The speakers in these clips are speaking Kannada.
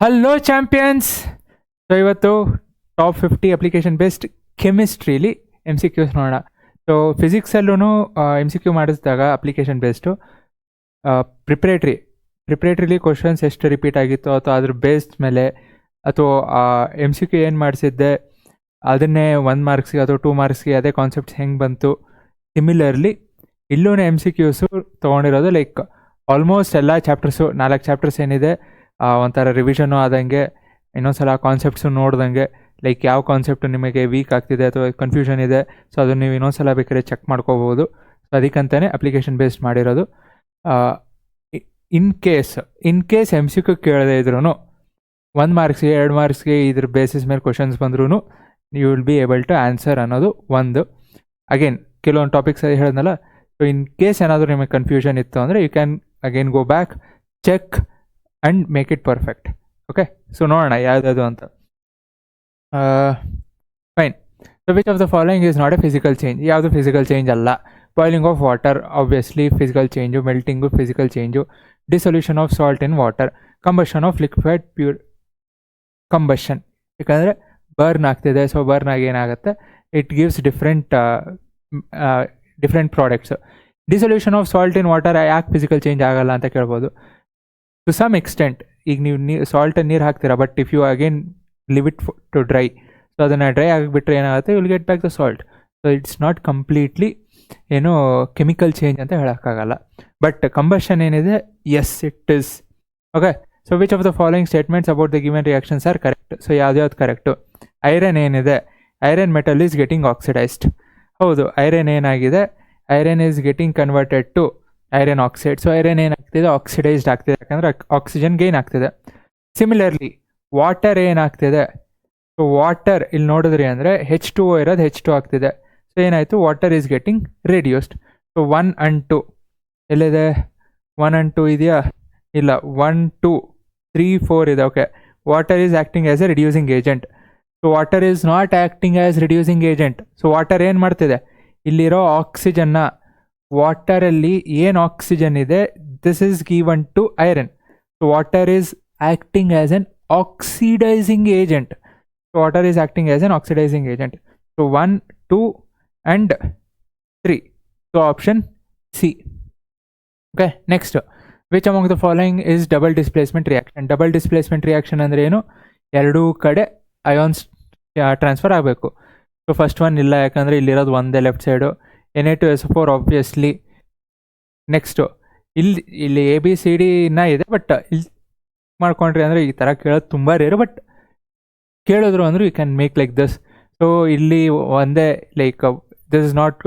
Hello champions. ಸೊ ಇವತ್ತು ಟಾಪ್ 50 ಅಪ್ಲಿಕೇಶನ್ ಬೇಸ್ಡ್ ಕೆಮಿಸ್ಟ್ರಿಲಿ ಎಮ್ ಸಿ ಕ್ಯೂಸ್ ನೋಡೋಣ. ಸೊ ಫಿಸಿಕ್ಸಲ್ಲೂ ಎಮ್ ಸಿ ಕ್ಯೂ ಮಾಡಿಸಿದಾಗ ಅಪ್ಲಿಕೇಶನ್ ಬೇಸ್ಡು ಪ್ರಿಪ್ರೇಟ್ರಿಲಿ ಕ್ವಶನ್ಸ್ ಎಷ್ಟು ರಿಪೀಟ್ ಆಗಿತ್ತು ಅಥವಾ ಅದ್ರ ಬೇಸ್ಡ್ ಮೇಲೆ ಅಥವಾ ಎಮ್ ಸಿ ಕ್ಯೂ ಏನು ಮಾಡಿಸಿದ್ದೆ ಅದನ್ನೇ 1 ಮಾರ್ಕ್ಸ್ಗೆ ಅಥವಾ 2 ಮಾರ್ಕ್ಸ್ಗೆ ಅದೇ ಕಾನ್ಸೆಪ್ಟ್ಸ್ ಹೆಂಗೆ ಬಂತು. ಸಿಮಿಲರ್ಲಿ ಇಲ್ಲೂ ಎಮ್ ಸಿ ಕ್ಯೂಸು ತೊಗೊಂಡಿರೋದು ಲೈಕ್ ಆಲ್ಮೋಸ್ಟ್ ಎಲ್ಲ ಚಾಪ್ಟರ್ಸು 4 ಚಾಪ್ಟರ್ಸ್ ಏನಿದೆ ಒಂಥರ ರಿವಿಷನು ಆದಂಗೆ, ಇನ್ನೊಂದ್ಸಲ ಕಾನ್ಸೆಪ್ಟ್ಸು ನೋಡ್ದಂಗೆ, ಲೈಕ್ ಯಾವ ಕಾನ್ಸೆಪ್ಟು ನಿಮಗೆ ವೀಕ್ ಆಗ್ತಿದೆ ಅಥವಾ ಕನ್ಫ್ಯೂಷನ್ ಇದೆ, ಸೊ ಅದನ್ನು ನೀವು ಇನ್ನೊಂದ್ಸಲ ಬೇಕಾದ್ರೆ ಚೆಕ್ ಮಾಡ್ಕೋಬೋದು. ಸೊ ಅದಕ್ಕಂತಲೇ ಅಪ್ಲಿಕೇಶನ್ ಬೇಸ್ಡ್ ಮಾಡಿರೋದು. In case M C Q ಕೇಳದೇ ಇದ್ರೂ 1 ಮಾರ್ಕ್ಸ್ಗೆ 2 ಮಾರ್ಕ್ಸ್ಗೆ ಇದ್ರ ಬೇಸಿಸ್ ಮೇಲೆ ಕ್ವಶನ್ಸ್ ಬಂದ್ರೂ you will be able to answer ಅನ್ನೋದು ಒಂದು. ಅಗೇನ್ ಕೆಲವೊಂದು ಟಾಪಿಕ್ಸ್ ಹೇಳಿದ್ನಲ್ಲ, ಸೊ ಇನ್ ಕೇಸ್ ಏನಾದರೂ ನಿಮಗೆ ಕನ್ಫ್ಯೂಷನ್ ಇತ್ತು ಅಂದರೆ you can again go back, check and make it perfect. Okay, so ನೋಡೋಣ ಯಾವ್ದು ಅಂತ. Fine. So which of the following is not a physical change? ಯಾವುದು ಫಿಸಿಕಲ್ ಚೇಂಜ್ ಅಲ್ಲ. Boiling of water obviously physical change, melting physical change, dissolution of salt in water, combustion of liquid pure combustion, ಯಾಕಂದರೆ ಬರ್ನ್ ಆಗ್ತಿದೆ. ಸೊ ಬರ್ನ್ ಆಗಿ ಏನಾಗುತ್ತೆ, it gives different products. Dissolution of salt in water ಯಾಕೆ ಫಿಸಿಕಲ್ ಚೇಂಜ್ ಆಗಲ್ಲ ಅಂತ ಕೇಳ್ಬೋದು. ಟು ಸಮ್ ಎಕ್ಸ್ಟೆಂಟ್, ಈಗ ನೀವು ಸಾಲ್ಟನ್ನು ನೀರು ಹಾಕ್ತೀರಾ, but if you again leave it to dry, so ಅದನ್ನು ಡ್ರೈ ಆಗಿಬಿಟ್ರೆ ಏನಾಗುತ್ತೆ, will get back the salt. So it's not completely ಏನೋ ಕೆಮಿಕಲ್ ಚೇಂಜ್ ಅಂತ ಹೇಳೋಕ್ಕಾಗಲ್ಲ. ಬಟ್ ಕಂಬಷನ್ ಏನಿದೆ, yes it is. Okay, so which of the following statements about the given reactions are correct? So ಯಾವ್ದು ಕರೆಕ್ಟು? ಐರನ್ ಏನಿದೆ, iron metal is getting oxidised. ಹೌದು, ಐರನ್ ಏನಾಗಿದೆ, iron is getting converted to iron oxide. So iron ಏನಾಗ್ತಿದೆ, ಆಕ್ಸಿಡೈಸ್ಡ್ ಆಗ್ತಿದೆ, ಯಾಕಂದರೆ ಆಕ್ಸಿಜನ್ ಗೈನ್ ಆಗ್ತಿದೆ. ಸಿಮಿಲರ್ಲಿ ವಾಟರ್ ಏನಾಗ್ತಿದೆ, ಸೊ ವಾಟರ್ ಇಲ್ಲಿ ನೋಡಿದ್ರಿ ಅಂದರೆ H2O ಇರೋದು H2 ಆಗ್ತಿದೆ. ಸೊ ಏನಾಯಿತು, water is getting reduced. So 1 and 2 ಎಲ್ಲಿದೆ, 1 and 2 ಇದೆಯಾ? ಇಲ್ಲ, 1 2 3 4 ಇದೆ. Okay, water is acting as a reducing agent. So water is not acting as reducing agent. So water ಏನು ಮಾಡ್ತಿದೆ, ಇಲ್ಲಿರೋ ಆಕ್ಸಿಜನ್ನ, ವಾಟರಲ್ಲಿ ಏನು ಆಕ್ಸಿಜನ್ ಇದೆ, this is given to iron. So water is acting as an oxidising agent. So water is acting as an oxidising agent. So 1 2 and 3. So option C. Okay, next. Which among the following is double displacement reaction? Double displacement reaction ಅಂದರೆ ಏನು, ಎರಡೂ ಕಡೆ ಅಯಾನ್ಸ್ ಟ್ರಾನ್ಸ್ಫರ್ ಆಗಬೇಕು. ಸೊ ಫಸ್ಟ್ ಒನ್ ಇಲ್ಲ, ಯಾಕಂದರೆ ಇಲ್ಲಿರೋದು ಒಂದೇ left side, Na2SO4 obviously. Next ಇಲ್ಲಿ ABCD ಇದೆ, ಬಟ್ ಇಲ್ಲಿ ಮಾಡ್ಕೊಂಡ್ರಿ ಅಂದರೆ ಈ ಥರ ಕೇಳೋದು ತುಂಬ ರೇರು, ಬಟ್ ಕೇಳಿದ್ರು ಅಂದ್ರೆ you can make like this. So ಇಲ್ಲಿ ಒಂದೇ, like this is not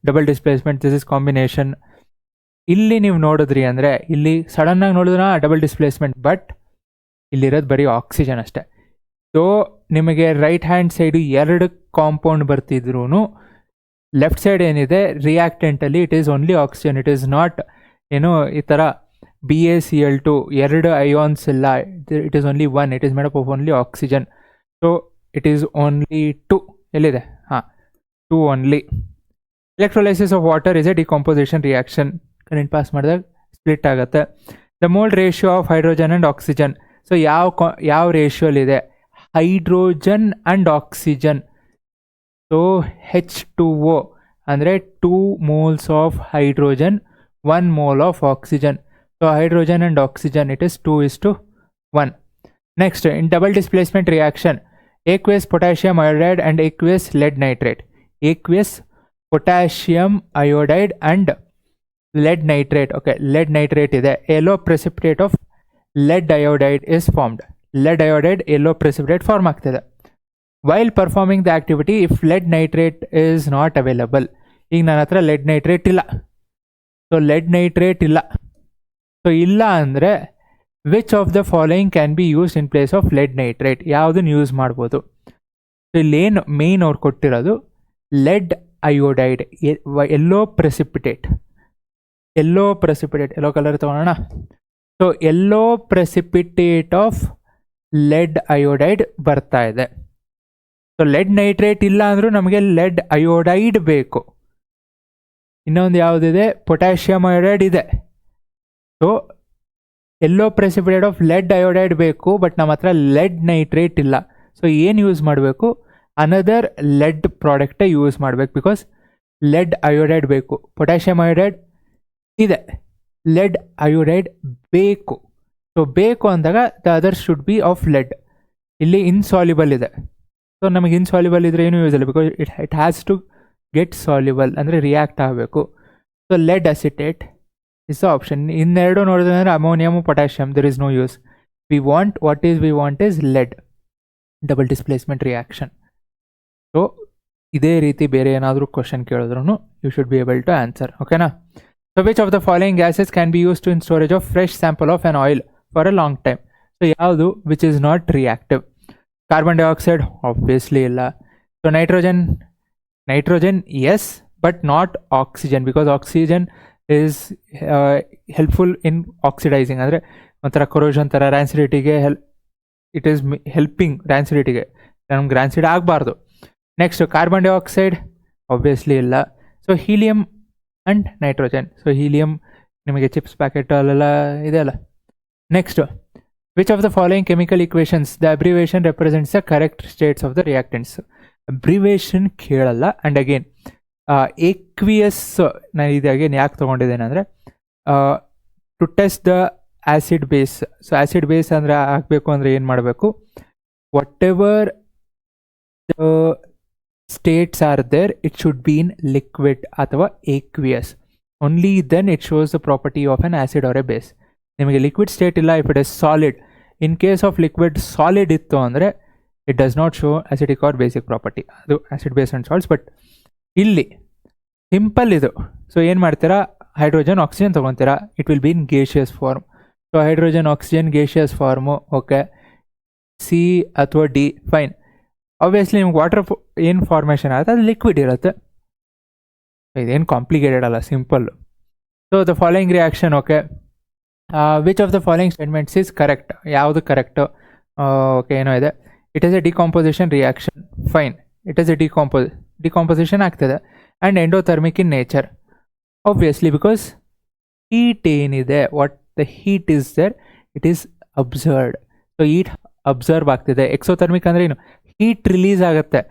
double displacement, this is combination. ಇಲ್ಲಿ ನೀವು ನೋಡಿದ್ರಿ ಅಂದರೆ ಇಲ್ಲಿ ಸಡನ್ನಾಗಿ ನೋಡಿದ್ರೆ ಡಬಲ್ ಡಿಸ್ಪ್ಲೇಸ್ಮೆಂಟ್, ಬಟ್ ಇಲ್ಲಿರೋದು ಬರೀ ಆಕ್ಸಿಜನ್ ಅಷ್ಟೇ. ಸೊ ನಿಮಗೆ ರೈಟ್ ಹ್ಯಾಂಡ್ ಸೈಡು 2 ಕಾಂಪೌಂಡ್ ಬರ್ತಿದ್ರು, ಲೆಫ್ಟ್ ಸೈಡ್ ಏನಿದೆ ರಿಯಾಕ್ಟೆಂಟಲ್ಲಿ it is only oxygen. It is not ಏನೋ ಈ ಥರ BaCl2 2 ಅಯಾನ್ಸ್ ಇಲ್ಲ, it is only 1. It is made up of only oxygen. So it is only 2. ಎಲ್ಲಿದೆ, ಹಾಂ, 2 only. Electrolysis of water is a decomposition reaction. Current pass ಮಾಡಿದಾಗ ಸ್ಪ್ಲಿಟ್ ಆಗುತ್ತೆ. The mole ratio of hydrogen and oxygen. So ಯಾವ ರೇಷಿಯೋಲಿದೆ, hydrogen and oxygen. So H2O ಅಂದರೆ 2 moles of hydrogen, 1 mole of oxygen. So hydrogen and oxygen it is 2:1. Next, in double displacement reaction, aqueous potassium iodide and aqueous lead nitrate. Aqueous potassium iodide and lead nitrate. Okay, lead nitrate ಇದೆ. Yellow precipitate of lead iodide is formed. Lead iodide yellow precipitate form ಆಗ್ತಿದೆ. While performing the activity, if lead nitrate is not available. ಈಗ ನನ್ನ ಹತ್ರ lead nitrate ಇಲ್ಲ, ಸೊ lead nitrate ಇಲ್ಲ. ಸೊ ಇಲ್ಲ ಅಂದರೆ which of the following can be used in place of lead nitrate? ಯಾವುದನ್ನು ಯೂಸ್ ಮಾಡ್ಬೋದು? ಸೊ ಇಲ್ಲೇನು ಮೇನ್ ಅವ್ರು ಕೊಟ್ಟಿರೋದು lead iodide, yellow precipitate, yellow colour ತೊಗೊಳ್ಳೋಣ. So yellow precipitate of lead iodide ಬರ್ತಾ ಇದೆ. ಸೊ ಲೆಡ್ ನೈಟ್ರೇಟ್ ಇಲ್ಲ ಅಂದರೂ ನಮಗೆ ಲೆಡ್ ಅಯೋಡೈಡ್ ಬೇಕು. ಇನ್ನೊಂದು ಯಾವುದಿದೆ, ಪೊಟ್ಯಾಷಿಯಮ್ ಅಯೋಡೈಡ್ ಇದೆ. So yellow precipitate of lead iodide ಬೇಕು, ಬಟ್ ನಮ್ಮ ಹತ್ರ ಲೆಡ್ ನೈಟ್ರೇಟ್ ಇಲ್ಲ. ಸೊ ಏನು ಯೂಸ್ ಮಾಡಬೇಕು, ಅನದರ್ ಲೆಡ್ ಪ್ರಾಡಕ್ಟೇ ಯೂಸ್ ಮಾಡಬೇಕು, ಬಿಕಾಸ್ ಲೆಡ್ ಅಯೋಡೈಡ್ ಬೇಕು. ಪೊಟ್ಯಾಷಿಯಮ್ ಅಯೋಡೈಡ್ ಇದೆ, ಲೆಡ್ ಅಯೋಡೈಡ್ ಬೇಕು. ಸೊ ಬೇಕು ಅಂದಾಗ the other should be of lead. ಇಲ್ಲಿ ಇನ್ಸಾಲ್ಯುಬಲ್ ಇದೆ, ಸೊ ನಮಗೆ ಇನ್ಸಾಲ್ಯುಬಲ್ ಇದ್ರೆ ಏನೂ ಯೂಸ್ ಇಲ್ಲ, because it has to get soluble, ಅಂದರೆ ರಿಯಾಕ್ಟ್ ಆಗಬೇಕು. So lead acetate is the option. ಇನ್ನೆರಡು ನೋಡಿದ್ರೆ ಅಂದರೆ ammonium potassium, there is no use. We want is lead, double displacement reaction. So ಇದೇ ರೀತಿ ಬೇರೆ ಏನಾದರೂ ಕ್ವಶನ್ ಕೇಳಿದ್ರು you should be able to answer. ಓಕೆನಾ? So which of the following gases can be use to in storage of fresh sample of an oil for a long time? So ಯಾವುದು which is not reactive? Carbon dioxide obviously ಇಲ್ಲ. So nitrogen yes, but not oxygen, because oxygen is helpful in oxidising, ಅಂದರೆ ಒಂಥರ ಕೊರೋಷನ್ ಥರ ರ್ಯಾನ್ಸಿಡಿಟಿಗೆ ಇಟ್ ಈಸ್ ಹೆಲ್ಪಿಂಗ್ ರ್ಯಾನ್ಸಿಡಿಟಿಗೆ, ನಮ್ಗೆ ರ್ಯಾನ್ಸಿಡ್ ಆಗಬಾರ್ದು. ನೆಕ್ಸ್ಟ್ ಕಾರ್ಬನ್ ಡೈಆಕ್ಸೈಡ್ ಆಬ್ವಿಯಸ್ಲಿ ಇಲ್ಲ. So helium and nitrogen. So helium ನಿಮಗೆ ಚಿಪ್ಸ್ ಪ್ಯಾಕೆಟ್ ಅಲ್ಲೆಲ್ಲ ಇದೆ ಅಲ್ಲ. Next, which of the following chemical equations the abbreviation represents the correct states of the reactants? Abbreviation ಕೇಳಲ್ಲ. ಆ್ಯಂಡ್ ಅಗೇನ್ ಎಕ್ವಿಯಸ್ ನಾನು ಇದು ಅಗೇನ್ ಯಾಕೆ ತೊಗೊಂಡಿದ್ದೇನೆ ಅಂದರೆ to test the acid base. So acid base ಅಂದರೆ ಆಗಬೇಕು ಅಂದರೆ ಏನು ಮಾಡಬೇಕು, whatever the states are there it should be in liquid ಅಥವಾ aqueous, only then it shows the property of an acid or a base. ನಿಮಗೆ ಲಿಕ್ವಿಡ್ ಸ್ಟೇಟ್ ಇಲ್ಲ, if it is solid. In case of liquid solid ಇತ್ತು ಅಂದರೆ it does not show acidic or basic property, ಅದು acid base and salts. But ಇಲ್ಲಿ ಸಿಂಪಲ್ ಇದು. ಸೊ ಏನು ಮಾಡ್ತೀರಾ, ಹೈಡ್ರೋಜನ್ ಆಕ್ಸಿಜನ್ ತೊಗೊತೀರಾ, it will be in gaseous form. So hydrogen oxygen gaseous form, okay, C ಅಥವಾ ಡಿ, ಫೈನ್. ಆಬ್ವಿಯಸ್ಲಿ ನಿಮ್ಗೆ ವಾಟರ್ ಏನು ಫಾರ್ಮೇಷನ್ ಆಗುತ್ತೆ ಅದು ಲಿಕ್ವಿಡ್ ಇರುತ್ತೆ. ಇದೇನು ಕಾಂಪ್ಲಿಕೇಟೆಡ್ ಅಲ್ಲ, simple. So the following reaction, okay, which of the following statements is correct? ಯಾವುದು ಕರೆಕ್ಟು? ಓಕೆ, ಏನೋ ಇದೆ. It is a decomposition reaction, fine. It is a decomposition ಆಗ್ತದೆ. And endothermic in nature, obviously, because heat ಏನಿದೆ, what the heat is there, it is absorbed. So heat absorb ಆಗ್ತಿದೆ. ಎಕ್ಸೋಥರ್ಮಿಕ್ ಅಂದರೆ ಏನು, ಹೀಟ್ ರಿಲೀಸ್ ಆಗುತ್ತೆ.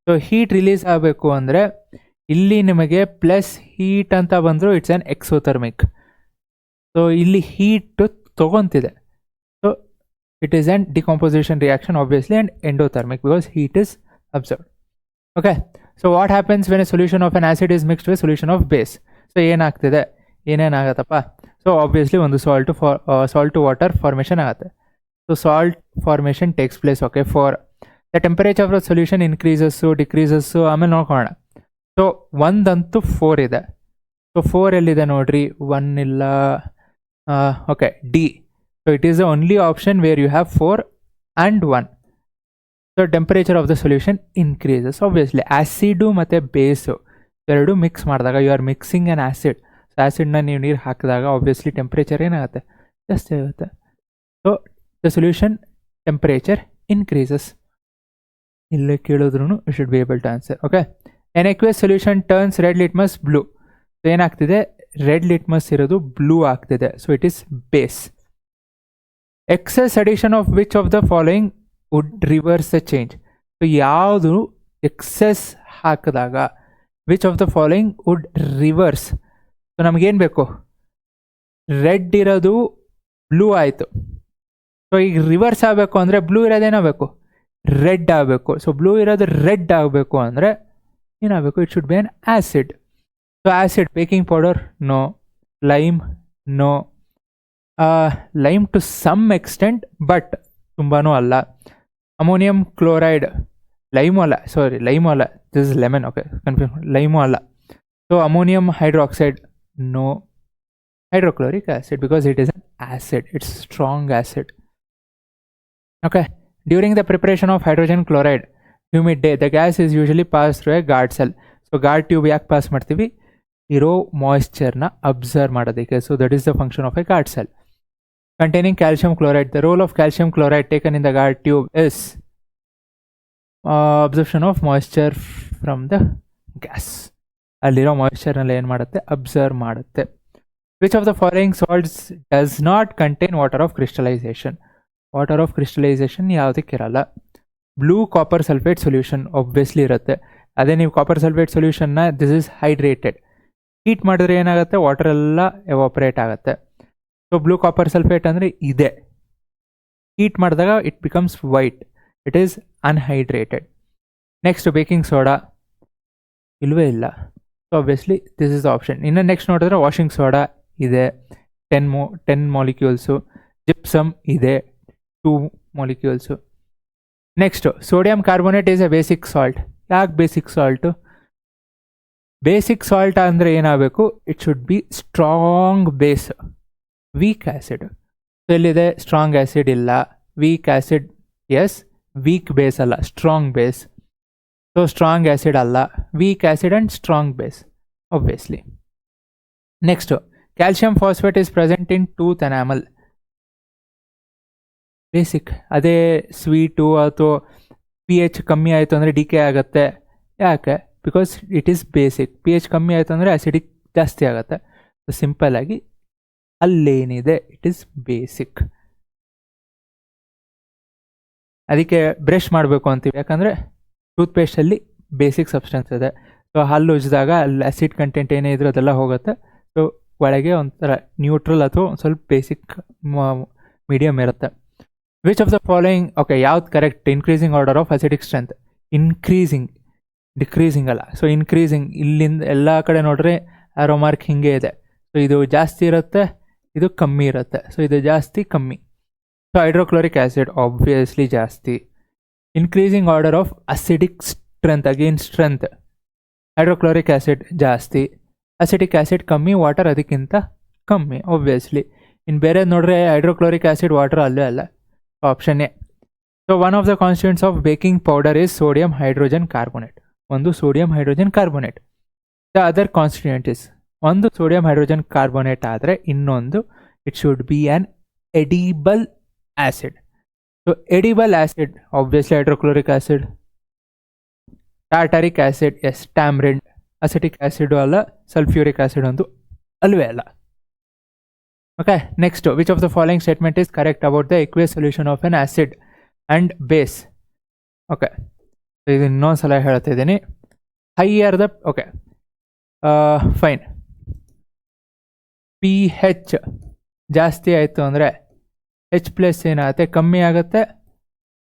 ಸೊ ಹೀಟ್ ರಿಲೀಸ್ ಆಗಬೇಕು ಅಂದರೆ ಇಲ್ಲಿ ನಿಮಗೆ ಪ್ಲಸ್ ಹೀಟ್ ಅಂತ ಬಂದರೂ ಇಟ್ಸ್ ಆ್ಯನ್ ಎಕ್ಸೋಥರ್ಮಿಕ್. ಸೊ ಇಲ್ಲಿ ಹೀಟ್ ತೊಗೊತಿದೆ. So it is an decomposition reaction obviously, and endothermic because heat is absorbed. Okay, so what happens when a solution of an acid is mixed with solution of base? So ಏನಾಗ್ತಿದೆ, ಏನೇನಾಗತ್ತಪ್ಪ? ಸೊ ಆಬ್ವಿಯಸ್ಲಿ ಒಂದು ಸಾಲ್ಟ್ ಟು ವಾಟರ್ ಫಾರ್ಮೇಷನ್ ಆಗುತ್ತೆ. So salt formation takes place, okay, for the temperature of the solution increases decreases, ಆಮೇಲೆ ನೋಡ್ಕೊಳ್ಳೋಣ. ಸೊ ಒಂದಂತೂ 4 ಇದೆ. ಸೊ 4 ಎಲ್ಲಿದೆ ನೋಡ್ರಿ, 1 ಇಲ್ಲ. Okay, D. So it is the only option where you have 4 and 1. So temperature of the solution increases. Obviously acid ಮತ್ತು ಬೇಸು ಎರಡು ಮಿಕ್ಸ್ ಮಾಡಿದಾಗ you are mixing an acid. So ಆ್ಯಸಿಡ್ನ ನೀವು ನೀರು ಹಾಕಿದಾಗ ಆಬ್ವಿಯಸ್ಲಿ ಟೆಂಪ್ರೇಚರ್ ಏನಾಗುತ್ತೆ, ಜಾಸ್ತಿ ಆಗುತ್ತೆ. So the solution temperature increases. ಇಲ್ಲೇ ಕೇಳಿದ್ರು you should be able to answer. Okay, an aqueous solution turns red litmus blue. So ಏನಾಗ್ತಿದೆ, ರೆಡ್ ಲಿಟ್ಮಸ್ ಇರೋದು ಬ್ಲೂ ಆಗ್ತಿದೆ. So it is base. Excess addition of which of the following would reverse the change? So ಯಾವುದು ಎಕ್ಸೆಸ್ ಹಾಕಿದಾಗ which of the following would reverse? So ನಮಗೇನು ಬೇಕು, ರೆಡ್ ಇರೋದು ಬ್ಲೂ ಆಯಿತು. ಸೊ ಈಗ ರಿವರ್ಸ್ ಆಗಬೇಕು ಅಂದರೆ ಬ್ಲೂ ಇರೋದೇನಾಗಬೇಕು, ರೆಡ್ ಆಗಬೇಕು. ಸೊ ಬ್ಲೂ ಇರೋದು ರೆಡ್ ಆಗಬೇಕು ಅಂದರೆ ಏನಾಗಬೇಕು, it should be an acid. So acid, baking powder no, lime no, lime to some extent but ತುಂಬಾ ಅಲ್ಲ. ಅಮೋನಿಯಂ ಕ್ಲೋರೈಡ್, ಲೈಮು ಅಲ್ಲ, ಲೈಮು ಅಲ್ಲ, this is lemon, okay, confuse, lime ಅಲ್ಲ. So ammonium hydroxide no, hydrochloric acid because it is an acid, it's strong acid. Okay, during the preparation of hydrogen chloride humid day the gas is usually passed through a guard cell. So guard tube yak pass ಮಾಡ್ತೀವಿ, ಇರೋ moisture ನ ಅಬ್ಸರ್ವ್ ಮಾಡೋದಕ್ಕೆ. So that is the function of a guard cell. Containing calcium chloride, the role of calcium chloride taken in the guard tube is absorption of moisture from the gas. ಅಲ್ಲಿರೋ moisture ನಲ್ಲಿ ಏನು ಮಾಡುತ್ತೆ, ಅಬ್ಸರ್ವ್ ಮಾಡುತ್ತೆ. Which of the following salts does not contain water of crystallisation? Water of crystallisation ಯಾವುದಕ್ಕಿರಲ್ಲ. Blue copper sulphate solution obviously ಇರುತ್ತೆ. ಅದೇ ನೀವು ಕಾಪರ್ ಸಲ್ಫೇಟ್ ಸೊಲ್ಯೂಷನ್ನ ದಿಸ್ ಇಸ್ ಹೈಡ್ರೇಟೆಡ್, ಹೀಟ್ ಮಾಡಿದ್ರೆ ಏನಾಗುತ್ತೆ, ವಾಟರ್ ಎಲ್ಲ ಎವಾಪರೇಟ್ ಆಗುತ್ತೆ. ಸೊ ಬ್ಲೂ ಕಾಪರ್ ಸಲ್ಫೇಟ್ ಅಂದರೆ ಇದೆ, ಹೀಟ್ ಮಾಡಿದಾಗ it becomes white, it is anhydrated. Next baking soda ಇಲ್ಲವೇ ಇಲ್ಲ, so obviously this is the option. ಇನ್ನು ನೆಕ್ಸ್ಟ್ ನೋಡಿದ್ರೆ ವಾಷಿಂಗ್ ಸೋಡಾ ಇದೆ, 10 ಮಾಲಿಕ್ಯೂಲ್ಸು. ಜಿಪ್ಸಮ್ ಇದೆ, 2 molecules. Next sodium carbonate is a basic salt. ಯಾಕೆ ಬೇಸಿಕ್ ಸಾಲ್ಟು? ಬೇಸಿಕ್ ಸಾಲ್ಟ್ ಅಂದರೆ ಏನಾಗಬೇಕು, it should be strong base, weak acid. So ಎಲ್ಲಿದೆ ಸ್ಟ್ರಾಂಗ್ ಆ್ಯಸಿಡ್ ಇಲ್ಲ, weak acid yes, weak base ಅಲ್ಲ, strong base. So strong acid ಅಲ್ಲ, weak acid and strong base obviously. Next calcium phosphate is present in tooth enamel. Basic, ಅದೇ ಸ್ವೀಟು ಅಥವಾ pH ಕಮ್ಮಿ ಆಯಿತು ಅಂದರೆ ಡಿಕೆ ಆಗುತ್ತೆ. ಯಾಕೆ? Because it is basic. pH ಕಮ್ಮಿ ಆಯಿತು ಅಂದರೆ ಅಸಿಡಿಕ್ ಜಾಸ್ತಿ ಆಗುತ್ತೆ. ಸೊ ಸಿಂಪಲ್ ಆಗಿ ಅಲ್ಲೇನಿದೆ ಇಟ್ ಈಸ್ ಬೇಸಿಕ್. ಅದಕ್ಕೆ ಬ್ರಷ್ ಮಾಡಬೇಕು ಅಂತೀವಿ, ಯಾಕಂದರೆ ಟೂತ್ಪೇಸ್ಟಲ್ಲಿ ಬೇಸಿಕ್ ಸಬ್ಸ್ಟೆನ್ಸ್ ಇದೆ. ಸೊ ಹಲ್ಲು ಉಜ್ಜಿದಾಗ ಅಲ್ಲಿ ಆಸಿಡ್ ಕಂಟೆಂಟ್ ಏನೇ ಇದ್ರೂ ಅದೆಲ್ಲ ಹೋಗುತ್ತೆ. ಸೊ ಒಳಗೆ ಒಂಥರ ನ್ಯೂಟ್ರಲ್ ಅಥವಾ ಸ್ವಲ್ಪ ಬೇಸಿಕ್ ಮೀಡಿಯಮ್ ಇರುತ್ತೆ. Which of the following, okay ಯಾವ್ದು correct? Increasing order of acidic strength. Increasing, decreasing ಅಲ್ಲ. ಸೊ ಇನ್ಕ್ರೀಸಿಂಗ್, ಇಲ್ಲಿಂದ ಎಲ್ಲ ಕಡೆ ನೋಡ್ರೆ ಆರೋ ಮಾರ್ಕ್ ಹಿಂಗೆ ಇದೆ. ಸೊ ಇದು ಜಾಸ್ತಿ ಇರುತ್ತೆ, ಇದು ಕಮ್ಮಿ ಇರುತ್ತೆ. ಸೊ ಇದು ಜಾಸ್ತಿ ಕಮ್ಮಿ. ಸೊ ಹೈಡ್ರೋಕ್ಲೋರಿಕ್ ಆ್ಯಸಿಡ್ ಆಬ್ವಿಯಸ್ಲಿ ಜಾಸ್ತಿ. Increasing order of acidic strength, again strength, hydrochloric acid ಜಾಸ್ತಿ, ಅಸಿಡಿಕ್ ಆ್ಯಸಿಡ್ ಕಮ್ಮಿ, ವಾಟರ್ ಅದಕ್ಕಿಂತ ಕಮ್ಮಿ ಆಬ್ವಿಯಸ್ಲಿ. ಇನ್ನು ಬೇರೆ ನೋಡ್ರೆ ಹೈಡ್ರೋಕ್ಲೋರಿಕ್ ಆ್ಯಸಿಡ್ ವಾಟರ್ ಅಲ್ಲೇ ಅಲ್ಲ, option A. So one of the constituents of baking powder is sodium hydrogen carbonate. ಒಂದು sodium hydrogen carbonate. The other constituent is, ಒಂದು ಸೋಡಿಯಂ ಹೈಡ್ರೋಜನ್ ಕಾರ್ಬೋನೇಟ್ ಆದರೆ ಇನ್ನೊಂದು it should be an edible acid. So edible acid obviously hydrochloric acid, tartaric acid yes, tamarind, acetic acid ಅಲ್ಲ, ಸಲ್ಫ್ಯೂರಿಕ್ ಆ್ಯಸಿಡ್ ಒಂದು ಅಲ್ವೇ ಅಲ್ಲ. Okay, next which of the following statement is correct about the aqueous solution of N acid and base? Okay, ಇದು ಇನ್ನೊಂದು ಸಲ ಹೇಳ್ತಿದ್ದೀನಿ. Higher the, okay fine, pH ಜಾಸ್ತಿ ಆಯಿತು ಅಂದರೆ H+ ಏನಾಗುತ್ತೆ, ಕಮ್ಮಿ ಆಗುತ್ತೆ.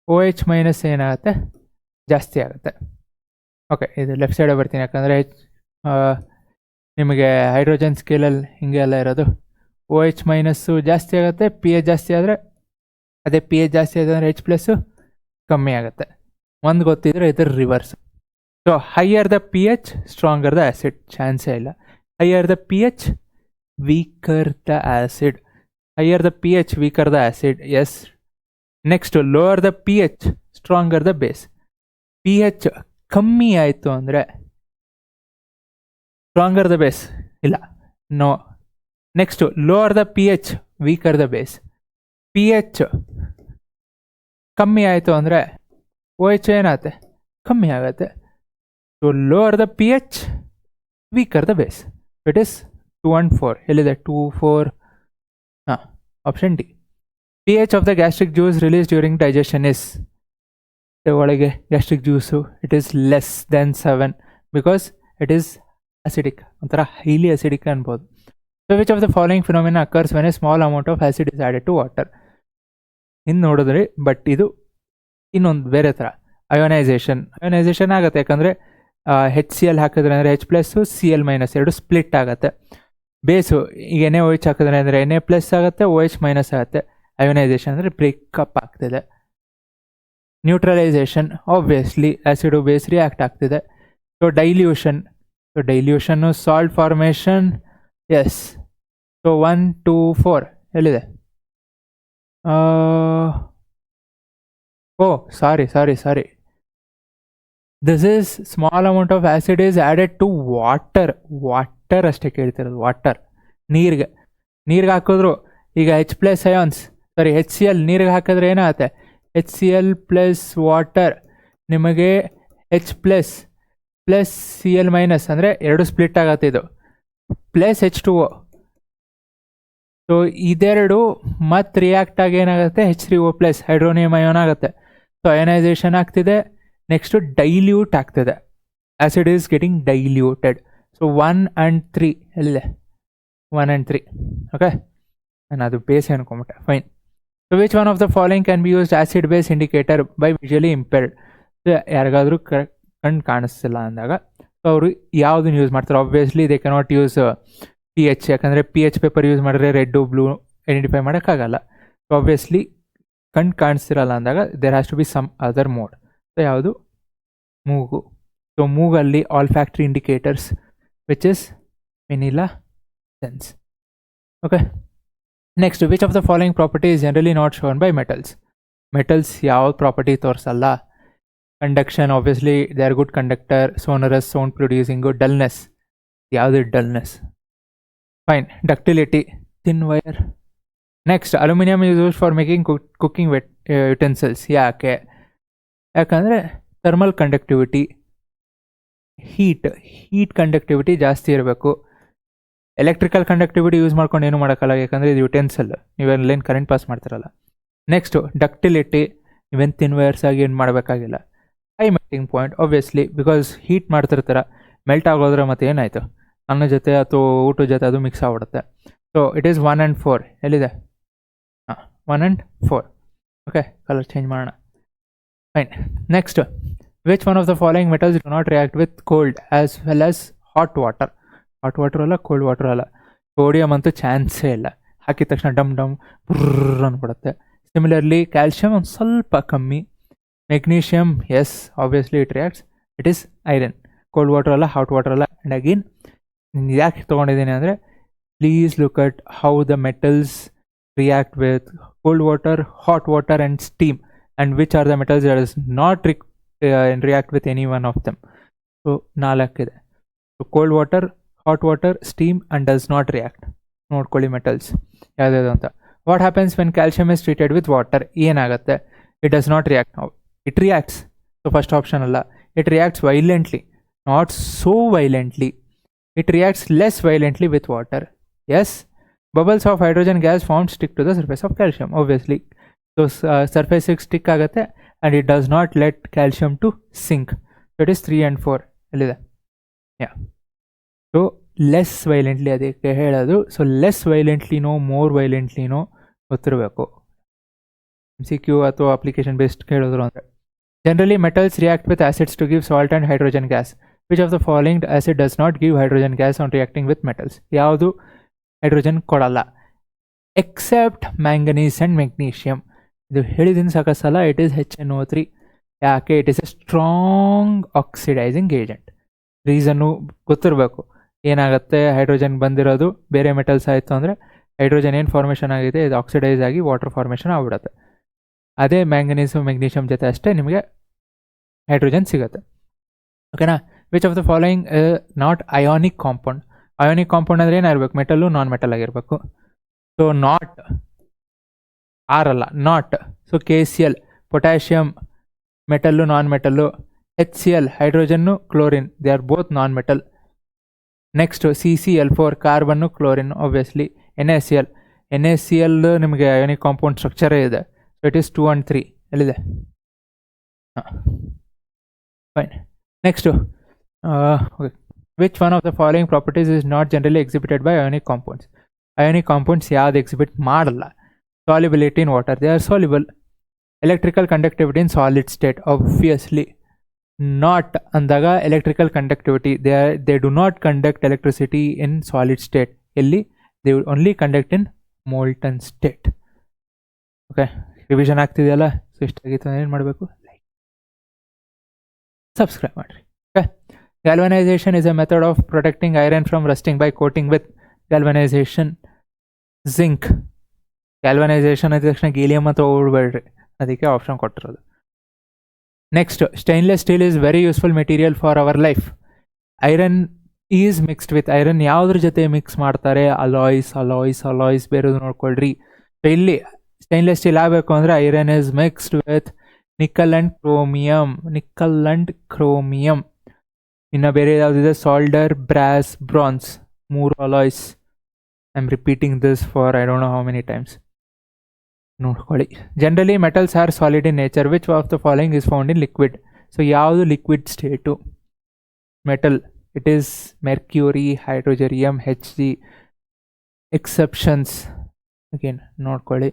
OH- ಏನಾಗುತ್ತೆ, ಜಾಸ್ತಿ ಆಗುತ್ತೆ. ಓಕೆ, ಇದು ಲೆಫ್ಟ್ ಸೈಡೇ ಬರ್ತೀನಿ, ಯಾಕಂದರೆ ನಿಮಗೆ ಹೈಡ್ರೋಜನ್ ಸ್ಕೇಲಲ್ಲಿ ಹಿಂಗೆ ಎಲ್ಲ ಇರೋದು. OH- ಜಾಸ್ತಿ ಆಗುತ್ತೆ, pH ಜಾಸ್ತಿ ಆದರೆ, ಅದೇ pH ಜಾಸ್ತಿ ಆಯಿತು ಅಂದರೆ H+ ಕಮ್ಮಿ ಆಗುತ್ತೆ. ಒಂದು ಗೊತ್ತಿದ್ರೆ ಇದ್ರ reverse. So higher the pH stronger the acid, ಚಾನ್ಸೇ ಇಲ್ಲ. Higher the pH weaker the acid, higher the pH weaker the acid yes. Next lower the pH stronger the base. pH ಕಮ್ಮಿ ಆಯಿತು ಅಂದರೆ ಸ್ಟ್ರಾಂಗರ್ ದ ಬೇಸ್ ಇಲ್ಲ, no. Next lower the pH weaker the base. pH ಕಮ್ಮಿ ಆಯಿತು ಅಂದರೆ OH ಏನಾಗುತ್ತೆ, ಕಮ್ಮಿ ಆಗುತ್ತೆ. So lower the pH weaker the base. It is 2 and 4. ಎಲ್ಲಿದೆ 2, 4? ಹಾಂ, option D. pH of the gastric juice release during digestion is, ಒಳಗೆ gastric juice it is less than 7 because it is acidic, ಒಂಥರ ಹೈಲಿ ಅಸಿಡಿಕ್ ಅನ್ಬೋದು. So which of the following phenomena occurs when a small amount of acid is added to water? ಇನ್ನು ನೋಡಿದ್ರಿ, ಬಟ್ ಇದು ಇನ್ನೊಂದು ಬೇರೆ ಥರ. ಅಯೋನೈಸೇಷನ್ ಆಗುತ್ತೆ, ಯಾಕಂದರೆ HCl ಹಾಕಿದ್ರೆ ಅಂದರೆ H+ Cl- ಎರಡು ಸ್ಪ್ಲಿಟ್ ಆಗುತ್ತೆ. ಬೇಸು ಈಗ NaOH ಹಾಕಿದ್ರೆ ಅಂದರೆ Na+ ಆಗುತ್ತೆ, OH- ಆಗುತ್ತೆ. ಅಯೋನೈಸೇಷನ್ ಅಂದರೆ ಬ್ರೇಕಪ್ ಆಗ್ತಿದೆ. Neutralisation obviously acid base react ಆಗ್ತಿದೆ. So dilution salt formation yes. So 1, 2, 4 ಎಲ್ಲಿದೆ? Oh sorry, this is small amount of acid is added to water ಅಷ್ಟೇ ಕೇಳ್ತಿರೋದು. ವಾಟರ್, ನೀರಿಗೆ ಹಾಕಿದ್ರು ಈಗ H+ ಅಯಾನ್ಸ್, ಸಾರಿ HCl ನೀರಿಗೆ ಹಾಕಿದ್ರೆ ಏನಾಗುತ್ತೆ, HCl + ವಾಟರ್ ನಿಮಗೆ H+ + Cl- ಅಂದರೆ ಎರಡು ಸ್ಪ್ಲಿಟ್ ಆಗತ್ತೆ. ಇದು ಪ್ಲಸ್ H2O ಸೊ ಇದೆರಡು ಮತ್ತೆ ರಿಯಾಕ್ಟ್ ಆಗಿ ಏನಾಗುತ್ತೆ H3O+ ಹೈಡ್ರೋನಿಯಂ ಅಯೋನ್ ಆಗುತ್ತೆ. ಸೊ ಅಯೋನೈಸೇಷನ್ ಆಗ್ತಿದೆ. ನೆಕ್ಸ್ಟು ಡೈಲ್ಯೂಟ್ ಆಗ್ತಿದೆ. Acid is getting diluted. So 1 and 3 ಎಲ್ಲಿದೆ 1 and 3. ಓಕೆ, ನಾನು ಅದು ಬೇಸ್ ಅನ್ಕೊಂಬಿಟ್ಟೆ. Fine. So which one of the following can be used acid base indicator by visually impaired? ಯಾರಿಗಾದ್ರೂ ಕಣ್ಣು ಕಾಣಿಸ್ತಿಲ್ಲ ಅಂದಾಗ ಸೊ ಅವರು ಯಾವುದನ್ನು ಯೂಸ್ ಮಾಡ್ತಾರೆ? Obviously they cannot use pH, ಯಾಕಂದರೆ pH ಪೇಪರ್ ಯೂಸ್ ಮಾಡಿದ್ರೆ ರೆಡ್ಡು ಬ್ಲೂ ಐಡೆಂಟಿಫೈ ಮಾಡೋಕ್ಕಾಗಲ್ಲ. ಸೊ ಆಬ್ವಿಯಸ್ಲಿ ಕಣ್ಣು ಕಾಣಿಸ್ತಿರಲ್ಲ ಅಂದಾಗ there has to be some other mode. So ಯಾವುದು? ಮೂಗು. ಸೊ ಮೂಗಲ್ಲಿ olfactory indicators which is vanilla sense. Okay, next which of the following property is generally not shown by metals? Metals ಯಾವ ಪ್ರಾಪರ್ಟಿ ತೋರಿಸಲ್ಲ? Conduction, obviously they are good conductor. Sonorous, sound producing. Dullness, ಯಾವುದು dullness? Fine. Ductility, thin wire. Next aluminium is used for making cooking utensils. ಯಾಕಂದರೆ ಥರ್ಮಲ್ ಕಂಡಕ್ಟಿವಿಟಿ, ಹೀಟ್ ಕಂಡಕ್ಟಿವಿಟಿ ಜಾಸ್ತಿ ಇರಬೇಕು. ಎಲೆಕ್ಟ್ರಿಕಲ್ ಕಂಡಕ್ಟಿವಿಟಿ ಯೂಸ್ ಮಾಡ್ಕೊಂಡು ಏನು ಮಾಡೋಕ್ಕಲ್ಲ, ಯಾಕಂದರೆ ಇದು ಯುಟೆನ್ಸಿಲ್, ನೀವೆಲ್ಲೇನು ಕರೆಂಟ್ ಪಾಸ್ ಮಾಡ್ತಿರಲ್ಲ. Next ductility, even thin wires ಆಗಿ ಏನು ಮಾಡಬೇಕಾಗಿಲ್ಲ. High melting point, obviously because heat ಮಾಡ್ತಿರ್ತಾರೆ, ಮೆಲ್ಟ್ ಆಗೋದ್ರೆ ಮತ್ತೆ ಏನಾಯಿತು, ಅನ್ನ ಜೊತೆ ಅಥವಾ ಊಟದ ಜೊತೆ ಅದು ಮಿಕ್ಸ್ ಆಗ್ಬಿಡುತ್ತೆ. So it is 1 and 4. ಎಲ್ಲಿದೆ? 1 and 4. ಓಕೆ, ಕಲರ್ ಚೇಂಜ್ ಮಾಡೋಣ. Fine. Next which one of the following metals do not react with cold as well as hot water? Hot water ಅಲ್ಲ, ಕೋಲ್ಡ್ ವಾಟರ್ ಅಲ್ಲ. ಸೋಡಿಯಂ ಅಂತೂ ಚಾನ್ಸೇ ಇಲ್ಲ, ಹಾಕಿದ ತಕ್ಷಣ ಡಮ್ ಬ್ರರ್ ಅಂದ್ಬಿಡುತ್ತೆ. ಸಿಮಿಲರ್ಲಿ ಕ್ಯಾಲ್ಶಿಯಂ ಒಂದು ಸ್ವಲ್ಪ ಕಮ್ಮಿ. Magnesium, yes obviously it reacts, it is iron. Cold water ಅಲ್ಲ, ಹಾಟ್ ವಾಟರ್ ಅಲ್ಲ. ಆ್ಯಂಡ್ ಅಗೇನ್ ಯಾಕೆ ತೊಗೊಂಡಿದ್ದೀನಿ ಅಂದರೆ please look at how the metals react with cold water, hot water and steam, and which are the metals that is not react with any one of them. So 4 ಇದೆ. So cold water, hot water, steam and does not react. ನೋಡ್ಕೊಳ್ಳಿ ಮೆಟಲ್ಸ್ ಯಾವುದ್ಯಾವುದು ಅಂತ. What happens when calcium is treated with water? ಏನಾಗುತ್ತೆ? It does not react. ನಾವು it reacts. So first option ಅಲ್ಲ, it reacts violently, not so violently. It reacts less violently with water. Yes, bubbles of hydrogen gas formed stick to the surface of calcium, obviously. So surface stick ಆಗುತ್ತೆ and it does not let calcium to sink. So it is 3 and 4. ಎಲ್ಲಿದೆ? ಯಾ. ಸೊ ಲೆಸ್ ವೈಲೆಂಟ್ಲಿ ಅದಕ್ಕೆ ಹೇಳೋದು. ಸೊ ಲೆಸ್ ವೈಲೆಂಟ್ಲಿನೋ ಮೋರ್ ವೈಲೆಂಟ್ಲಿನೋ ಗೊತ್ತಿರಬೇಕು. MCQ ಅಥವಾ ಅಪ್ಲಿಕೇಶನ್ ಬೇಸ್ಡ್ ಕೇಳಿದ್ರು ಅಂದರೆ. Generally metals react with acids to give salt and hydrogen gas. Which of the following acid does not give hydrogen gas on reacting with metals? ಯಾವುದು ಹೈಡ್ರೋಜನ್ ಕೊಡಲ್ಲ ಎಕ್ಸೆಪ್ಟ್ ಮ್ಯಾಂಗನೀಸ್ ಆ್ಯಂಡ್ ಮೆಗ್ನೀಷಿಯಮ್. ಇದು ಹೇಳಿದ್ದೀನಿ ಸಾಕಸಲ್ಲ. It is HNO3. ಯಾಕೆ? It is a strong oxidizing agent. Reason ಗೊತ್ತಿರಬೇಕು. ಏನಾಗುತ್ತೆ, ಹೈಡ್ರೋಜನ್ ಬಂದಿರೋದು ಬೇರೆ ಮೆಟಲ್ಸ್ ಆಯಿತು ಅಂದರೆ ಹೈಡ್ರೋಜನ್ ಏನು ಫಾರ್ಮೇಷನ್ ಆಗಿದೆ, ಇದು ಆಕ್ಸಿಡೈಸ್ ಆಗಿ ವಾಟರ್ ಫಾರ್ಮೇಷನ್ ಆಗ್ಬಿಡುತ್ತೆ. ಅದೇ ಮ್ಯಾಂಗನೀಸು ಮೆಗ್ನೀಷಿಯಮ್ ಜೊತೆ ಅಷ್ಟೇ ನಿಮಗೆ ಹೈಡ್ರೋಜನ್ ಸಿಗುತ್ತೆ. ಓಕೆನಾ? Which of the following not ionic compound? Ionic compound ಅಂದರೆ ಏನಾಗಿರ್ಬೇಕು? ಮೆಟಲ್ಲು ನಾನ್ ಮೆಟಲ್ ಆಗಿರಬೇಕು. ಸೊ ನಾಟ್, ಆರ್ ಅಲ್ಲ, not. So KCl potassium metal non metal. HCl hydrogen chlorine, they are both non metal. Next CCl4 carbon chlorine obviously. NaCl ನಿಮಗೆ ಅಯಾನಿಕ್ ಕಾಂಪೌಂಡ್ ಸ್ಟ್ರಕ್ಚರೇ ಇದೆ. So it is 2 and 3. ಎಲ್ಲಿದೆ? Fine. Next which one of the following properties is not generally exhibited by ionic compounds? Ionic compounds ಯಾವ್ದು ಎಕ್ಸಿಬಿಟ್ ಮಾಡಲ್ಲ? Solubility in water, they are soluble. Electrical conductivity in solid state, obviously not ಅಂದಾಗ electrical conductivity, they do not conduct electricity in solid state. ಎಲ್ಲಿ? They will only conduct in molten state. Okay, revision ಆಗ್ತಿದೆಯಲ್ಲ? ಸೊ ಇಷ್ಟಾಗಿತ್ತು ಏನು ಮಾಡಬೇಕು? ಲೈಕ್, ಸಬ್ಸ್ಕ್ರೈಬ್ ಮಾಡಿರಿ. Okay, galvanization is a method of protecting iron from rusting by coating with galvanization zinc. Galvanization ಅಂದ ತಕ್ಷಣ ಗೀಲಿಯಂ ಅಂತ ಓಡಬೇಡ್ರಿ, ಅದಕ್ಕೆ ಆಪ್ಷನ್ ಕೊಟ್ಟಿರೋದು. Next, stainless steel is very useful material for our life. Iron is mixed with, iron ಯಾವುದ್ರ ಜೊತೆ ಮಿಕ್ಸ್ ಮಾಡ್ತಾರೆ? ಅಲಾಯ್ಸ್ ಬೇರೆದು ನೋಡ್ಕೊಳ್ರಿ. ಸೊ ಇಲ್ಲಿ ಸ್ಟೈನ್ಲೆಸ್ ಸ್ಟೀಲ್ ಆಗಬೇಕು ಅಂದರೆ iron is mixed with nickel and chromium. ಇನ್ನು ಬೇರೆ ಯಾವುದಿದೆ? Solder, brass, bronze, 3 alloys. I am repeating this for I don't know how many times. ನೋಡ್ಕೊಳ್ಳಿ. Generally metals are solid in nature. Which of the following is found in liquid? So ಯಾವುದು liquid state? Metal, it is mercury, hydrargyrum, Hg. Exceptions again ನೋಡ್ಕೊಳ್ಳಿ.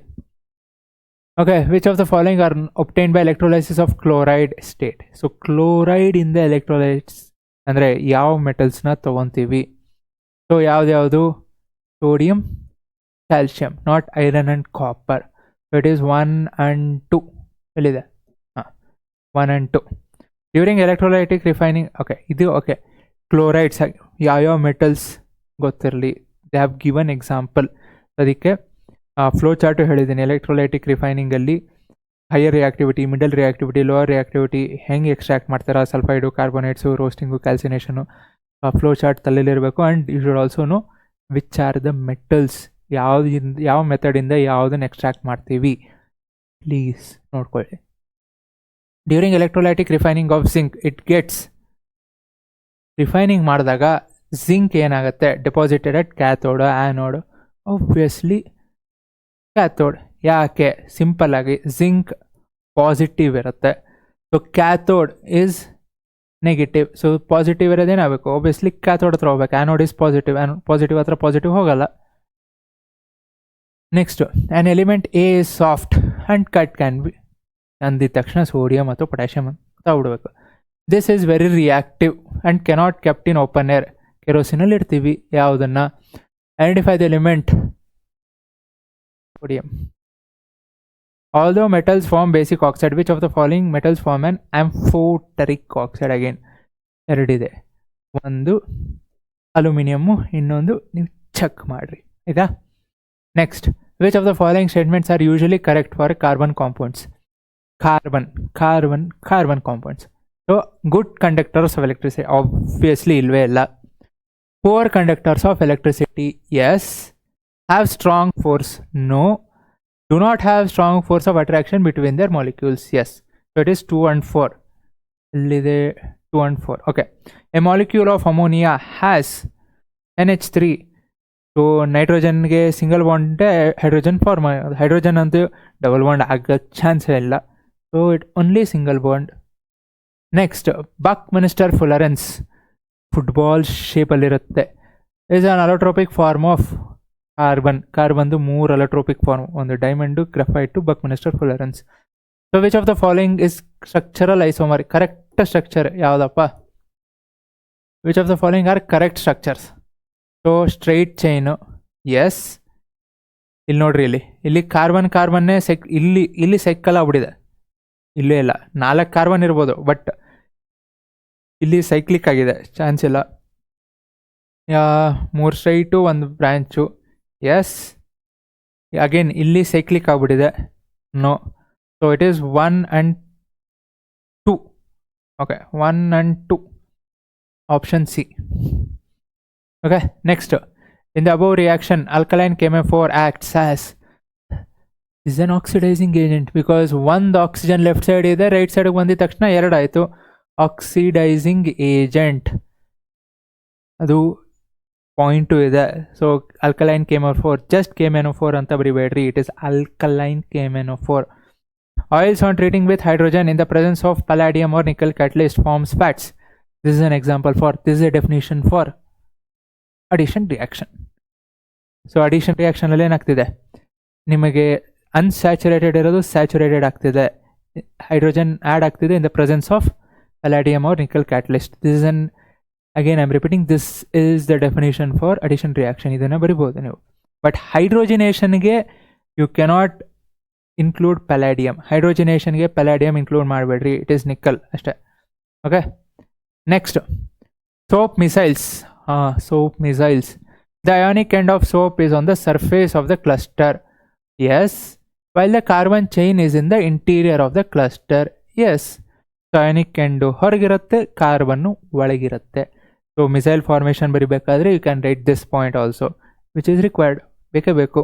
Okay, which of the following are obtained by electrolysis of chloride state? So chloride ಇಂದ ಎಲೆಕ್ಟ್ರೋಲೈಟ್ಸ್ ಅಂದರೆ ಯಾವ ಮೆಟಲ್ಸ್ನ ತೊಗೊತೀವಿ? ಸೊ ಯಾವ್ದ್ಯಾವುದು? Sodium, calcium, not iron and copper. So it is 1 and 2. ಎಲ್ಲಿದೆ? ಹಾಂ, 1 and 2. During electrolytic refining. Okay, ಇದು ಓಕೆ. ಕ್ಲೋರೈಡ್ಸ್ ಯಾವ್ಯಾವ ಮೆಟಲ್ಸ್ ಗೊತ್ತಿರಲಿ. They have given example. ಅದಕ್ಕೆ ಫ್ಲೋ ಚಾರ್ಟು ಹೇಳಿದ್ದೀನಿ. ಎಲೆಕ್ಟ್ರೋಲೈಟಿಕ್ ರಿಫೈನಿಂಗಲ್ಲಿ higher reactivity, middle reactivity, lower reactivity ಹೆಂಗೆ ಎಕ್ಸ್ಟ್ರಾಕ್ಟ್ ಮಾಡ್ತಾರೆ, sulphide, carbonates, roasting, calcination, flow chart ತಲೆಯಲ್ಲಿರಬೇಕು. And you should also know which are the metals, ಯಾವ ಮೆಥಡಿಂದ ಯಾವುದನ್ನು ಎಕ್ಸ್ಟ್ರಾಕ್ಟ್ ಮಾಡ್ತೀವಿ, ಪ್ಲೀಸ್ ನೋಡ್ಕೊಳ್ಳಿ. During electrolytic refining of zinc, it gets refining ಮಾಡಿದಾಗ ಜಿಂಕ್ ಏನಾಗುತ್ತೆ? Deposited at cathode, anode. Obviously cathode. ಯಾಕೆ? ಸಿಂಪಲ್ ಆಗಿ ಜಿಂಕ್ ಪಾಸಿಟಿವ್ ಇರುತ್ತೆ, so cathode is negative. So positive ಇರೋದೇನಾಗಬೇಕು? ಆಬ್ವಿಯಸ್ಲಿ ಕ್ಯಾಥೋಡ್ ಹತ್ರ ಹೋಗ್ಬೇಕು. ಆ್ಯನೋಡ್ ಈಸ್ ಪಾಸಿಟಿವ್, ಪಾಸಿಟಿವ್ ಹತ್ರ ಪಾಸಿಟಿವ್ ಹೋಗಲ್ಲ. Next, an element A is soft and cut can be ಅಂದಿದ ತಕ್ಷಣ ಸೋಡಿಯಂ ಮತ್ತು ಪೊಟ್ಯಾಷಿಯಮ್ ಅಂತ ಬಿಡಬೇಕು. This is very reactive and cannot kept in open air. ಕೆರೋಸಿನಲ್ಲಿ ಇಡ್ತೀವಿ ಯಾವುದನ್ನು? Identify the element sodium. Although metals form basic oxide, which of the following metals form an amphoteric oxide? Again ಎರಡಿದೆ, ಒಂದು ಅಲ್ಯೂಮಿನಿಯಮ್ಮು, ಇನ್ನೊಂದು ನೀವು ಚೆಕ್ ಮಾಡಿರಿ ಆಯಿತಾ. Next, which of the following statements are usually correct for carbon compounds? Carbon compounds. So good conductors of electricity, obviously ಇಲ್ವೇ ಇಲ್ಲ. Poor conductors of electricity, yes. Have strong force, no. Do not have strong force of attraction between their molecules, yes. So it is 2 and 4. 2 and 4. Okay. A molecule of ammonia has NH3. So nitrogen ge single bond hydrogen form. Hydrogen antu double bond aga chance illa. So it only single bond. Next, Buckminster fullerenes football shape allirutte is an allotropic form of ಕಾರ್ಬನ್ದು 3 ಅಲೋಟ್ರೋಪಿಕ್ ಫಾರ್ಮ್, ಒಂದು diamond, graphite, buckminster fullerenes. So which of the following is structural isomer? Correct structure ಯಾವುದಪ್ಪ? Which of the following are correct structures? So straight chain, yes. ಇಲ್ಲಿ ನೋಡ್ರಿ, ಇಲ್ಲಿ ಕಾರ್ಬನ್ನೇ ಇಲ್ಲಿ ಸೈಕಲ್ ಆಗ್ಬಿಟ್ಟಿದೆ. ಇಲ್ಲೇ ಇಲ್ಲ, 4 ಕಾರ್ಬನ್ ಇರ್ಬೋದು, ಬಟ್ ಇಲ್ಲಿ ಸೈಕ್ಲಿಕ್ ಆಗಿದೆ, ಚಾನ್ಸ್ ಇಲ್ಲ. 3 ಸ್ಟ್ರೈಟು, 1 ಬ್ರ್ಯಾಂಚು, ಎಸ್. ಅಗೇನ್ ಇಲ್ಲಿ ಸೈಕ್ಲಿಕ್ ಆಗ್ಬಿಟ್ಟಿದೆ, no. So it is 1 and 2. Okay, 1 and 2, option C. Okay, next, in the above reaction alkaline KMF4 acts as is an oxidizing agent, because ಒಂದು ಆಕ್ಸಿಜನ್ ಲೆಫ್ಟ್ ಸೈಡ್ ಇದೆ, ರೈಟ್ ಸೈಡ್ಗೆ ಬಂದಿದ ತಕ್ಷಣ 2 ಆಯಿತು. ಆಕ್ಸಿಡೈಸಿಂಗ್ ಏಜೆಂಟ್ ಅದು ಪಾಯಿಂಟು ಇದೆ. So alkaline KMF4, just KMNO4 ಅಂತ ಬರಿಬೇಡ್ರಿ, it is alkaline KMNO4. Oils on treating with hydrogen in the presence of palladium or nickel catalyst forms fats. This is an example for, this is a definition for addition reaction. So addition ರಿಯಾಕ್ಷನಲ್ಲಿ ಏನಾಗ್ತಿದೆ? ನಿಮಗೆ ಅನ್ಸ್ಯಾಚುರೇಟೆಡ್ ಇರೋದು ಸ್ಯಾಚುರೇಟೆಡ್ ಆಗ್ತಿದೆ, ಹೈಡ್ರೋಜನ್ ಆ್ಯಡ್ ಆಗ್ತಿದೆ in the presence of palladium or nickel catalyst. This is an, again I'm repeating, this is the definition for addition reaction. ಇದನ್ನು ಬರಿಬೋದು ನೀವು. ಬಟ್ ಹೈಡ್ರೋಜಿನೇಷನ್ಗೆ ಯು ಕೆನಾಟ್ ಇನ್ಕ್ಲೂಡ್ ಪಲ್ಯಾಡಿಯಮ್. ಹೈಡ್ರೋಜಿನೇಷನ್ಗೆ ಪಲ್ಯಾಡಿಯಮ್ ಇನ್ಕ್ಲೂಡ್ ಮಾಡಬೇಡ್ರಿ, ಇಟ್ ಈಸ್ ನಿಕ್ಕಲ್ ಅಷ್ಟೇ. Okay, next, soap missiles. Soap missiles. The ionic end of soap is on the surface of the cluster, yes, while the carbon chain is in the interior of the cluster, yes. Ionic end ಹೊರಗಿರುತ್ತೆ, ಕಾರ್ಬನ್ನು ಒಳಗಿರುತ್ತೆ. ಸೊ ಮಿಸೈಲ್ ಫಾರ್ಮೇಷನ್ ಬರಿಬೇಕಾದ್ರೆ you can write this point also, which is required, ಬೇಕೇ ಬೇಕು.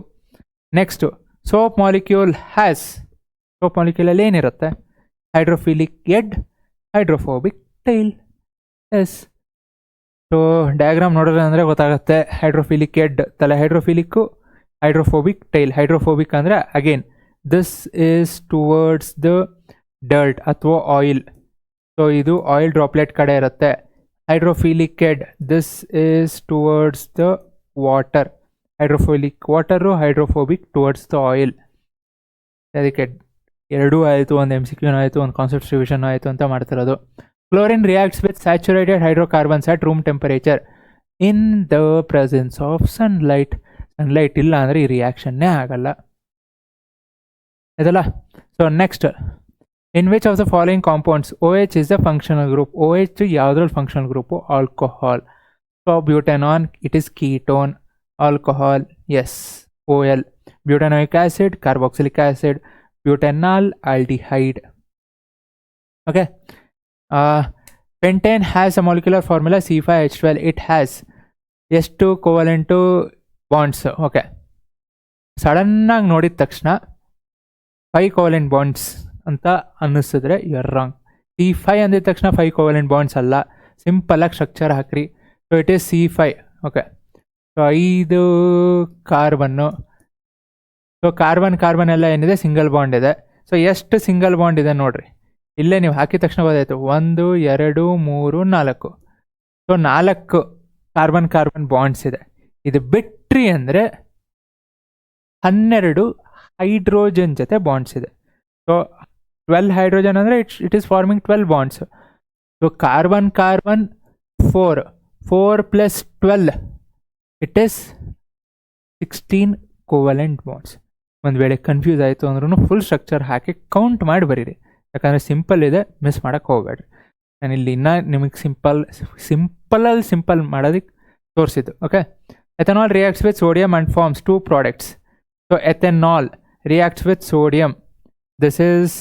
Next, soap molecule has, soap ಮಾಲಿಕ್ಯೂಲಲ್ಲಿ ಏನಿರುತ್ತೆ? Hydrophilic head, hydrophobic tail, yes. So diagram ನೋಡಿದ್ರೆ ಅಂದರೆ ಗೊತ್ತಾಗುತ್ತೆ. ಹೈಡ್ರೋಫಿಲಿಕ್ ಹೆಡ್ ತಲೆ, ಹೈಡ್ರೋಫಿಲಿಕ್ಕು, ಹೈಡ್ರೋಫೋಬಿಕ್ ಟೈಲ್. ಹೈಡ್ರೋಫೋಬಿಕ್ ಅಂದರೆ again this is towards the dirt ಅಥವಾ ಆಯಿಲ್. ಸೊ ಇದು ಆಯಿಲ್ ಡ್ರಾಪ್ಲೆಟ್ ಕಡೆ ಇರುತ್ತೆ. Hydrophilic head this is towards the water. Hydrophilic water, hydrophobic towards the oil. ಅದಕ್ಕೆ ಎರಡೂ ಆಯಿತು, ಒಂದು MCQ ಆಯಿತು, ಒಂದು ಕಾನ್ಸೆಪ್ಟ್ ರಿವಿಷನ್ ಆಯಿತು ಅಂತ ಮಾಡ್ತಿರೋದು. Chlorine reacts with saturated hydrocarbons at room temperature in the presence of sunlight. Sunlight ಇಲ್ಲ ಅಂದರೆ ಈ ರಿಯಾಕ್ಷನ್ನೇ ಆಗಲ್ಲ ಇದಲ್ಲ. So next, in which of the following compounds OH is the functional group? OH ಯಾವುದ್ರಲ್ಲಿ functional group? Alcohol. So butanone it is ketone. Alcohol yes OL. Butanoic acid carboxylic acid. Butanal aldehyde. Okay. Pentane has a molecular formula C5H12. It has ಎಷ್ಟು ಕೋವಲೆಂಟು ಬಾಂಡ್ಸ್? ಓಕೆ, ಸಡನ್ನಾಗಿ ನೋಡಿದ ತಕ್ಷಣ 5 ಕೋವಲೆಂಟ್ ಬಾಂಡ್ಸ್ ಅಂತ ಅನ್ನಿಸಿದ್ರೆ ಯು ಆರ್ ರಾಂಗ್. C5 ಅಂದಿದ ತಕ್ಷಣ 5 ಕೋವಲೆಂಟ್ ಬಾಂಡ್ಸ್ ಅಲ್ಲ, ಸಿಂಪಲಾಗಿ ಸ್ಟ್ರಕ್ಚರ್ ಹಾಕ್ರಿ. So it is C5. Okay, so 5 carbon. So carbon ಎಲ್ಲ ಏನಿದೆ ಸಿಂಗಲ್ ಬಾಂಡ್ ಇದೆ. ಸೊ ಎಷ್ಟು ಸಿಂಗಲ್ ಬಾಂಡ್ ಇದೆ ನೋಡ್ರಿ, ಇಲ್ಲೇ ನೀವು ಹಾಕಿದ ತಕ್ಷಣ ಗೊತ್ತಾಯ್ತು. 1 2 3 4. ಸೊ 4 ಕಾರ್ಬನ್ ಬಾಂಡ್ಸ್ ಇದೆ. ಇದು ಬಿಟ್ರಿ ಅಂದರೆ 12 ಹೈಡ್ರೋಜನ್ ಜೊತೆ ಬಾಂಡ್ಸ್ ಇದೆ. ಸೊ 12 ಹೈಡ್ರೋಜನ್ ಅಂದರೆ it is farming 12 bonds. So carbon 4 plus 12 it is 16 covalent bonds. ಒಂದು ವೇಳೆ ಕನ್ಫ್ಯೂಸ್ ಆಯಿತು ಅಂದ್ರೂ ಫುಲ್ ಸ್ಟ್ರಕ್ಚರ್ ಹಾಕಿ ಕೌಂಟ್ ಮಾಡಿ ಬರೀರಿ, ಯಾಕಂದರೆ ಸಿಂಪಲ್ ಇದೆ, ಮಿಸ್ ಮಾಡೋಕ್ಕೆ ಹೋಗಬೇಡ್ರಿ. ನಾನು ಇಲ್ಲಿ ಇನ್ನೂ ನಿಮಗೆ ಸಿಂಪಲ್ ಮಾಡೋದಕ್ಕೆ ತೋರಿಸಿದ್ದು. Okay, ethanol reacts with sodium and forms 2 products. So ethanol reacts with sodium, this is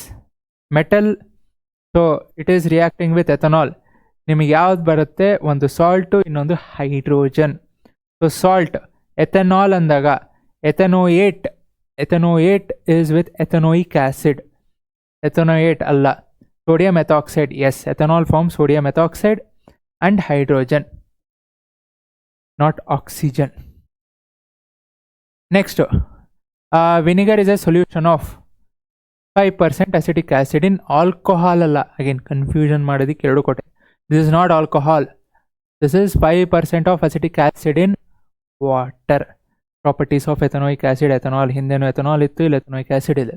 metal. So it is reacting with ethanol. ನಿಮಗೆ ಯಾವ್ದು ಬರುತ್ತೆ? ಒಂದು ಸಾಲ್ಟು, ಇನ್ನೊಂದು ಹೈಡ್ರೋಜನ್. ಸೊ ಸಾಲ್ಟ್ ಎಥೆನಾಲ್ ಅಂದಾಗ ethanoate is with ethanoic acid. Ethanoate ಅಲ್ಲ, sodium methoxide. Yes, ethanol form sodium methoxide and hydrogen, not oxygen. Next, vinegar is a solution of 5% acetic acid in alcohol ಅಲ್ಲ. ಅಗೇನ್ ಕನ್ಫ್ಯೂಷನ್ ಮಾಡೋದಕ್ಕೆ 2 ಕೊಟ್ಟೆ. This is not alcohol, this is 5% of acetic acid in water. Properties of ethanoic acid. Ethanol ಹಿಂದೆನೂ ಎಥನಾಲ್ ಇತ್ತು, ಇಲ್ಲಿ ಎಥನೋಯಿಕ್ ಆ್ಯಸಿಡ್ ಇದೆ.